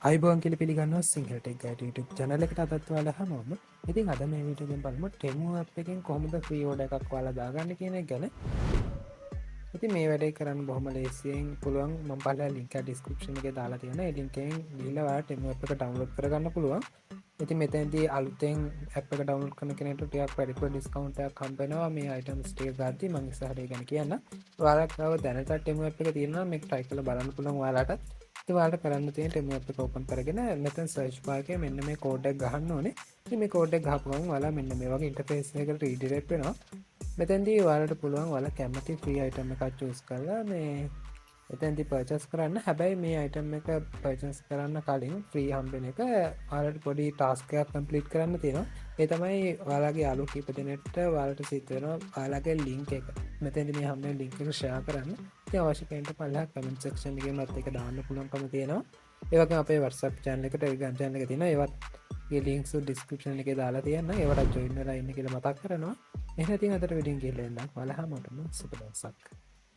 අයිබෝන් කියල පිළිගන්න සිංහට ගට YouTube චැනල එකට අදත් වාල හමෝම ඉතින් අද මේ විටගෙන් බලම ටෙමු අපකින් කොහොමද ්‍රියෝඩ එකක් වාලා දාගන්න කියන ගැන ඉති මේ වැඩේ කරන්න බොහම ලේසියෙන් පුළුවන් මම්පල ලින්ක ඩිස්කපෂන එක දාලා තියෙන ලින්කෙන් ගිලවා ටෙම එක ඩවන්ලෝඩ් කරගන්න පුළුවන් ඉති මෙතැන්දී අලුතෙන් අප ඩවන්ලෝඩ් කන කෙනට ටයක් පඩික ඩිස්කවන්ට කම්පනවා මේ අයිටම් ස්ටේ ගති මං සහට ගැන කියන්න වාලක්ව දැනට ටෙම එක තියෙන මෙක් ටයිකල බලන්න පුළන් වාලාට වාට කරන්න තිය ටෙම අප කෝපන් කරගෙන මෙතන් සර්ච් පාක මෙන්න මේ කෝඩක් ගහන්න ඕනේ මේ කෝඩක් ගහපුුවන් වලා මෙන්න මේ වගේ ඉන්ටපේස් එකට රීඩිරෙක්ෙනවා මෙතැන්දී වාලට පුළුවන් වල කැමති ්‍රී අයිටම එකක් චස් කරලා මේ එතැන්ති පර්චස් කරන්න හැබැයි මේ අයිටම් එක පර්චස් කරන්න කලින් ්‍රී හම්බෙන එක ආලට පොඩි ටාස්කයක් කම්පලිට් කරන්න තියෙනවා ඒ තමයි වාලාගේ අලු කීපදනෙට වාලට සිත්වෙන ආලාගේ ලිංක එක මෙතැදි මේ හම්ම ලිංක ෂයා කරන්න අවශ්‍යකන්ට පල්ලා කමෙන්ට සක්ෂන් එක මත් එක දාන්න පුළන්කම තියෙනවා ඒවක අපේ වර්සක් චන්ලකට ගන්ජන්න එක තින ඒවත් ලින්ක්ස් ඩිස්කපෂන් එක දාලා තියන්න ඒවට ජොයින්න ඉන්න කියල මතක් කරනවා එහති අතර විඩින් කියලෙන්න්න වලහමටම සුපදසක්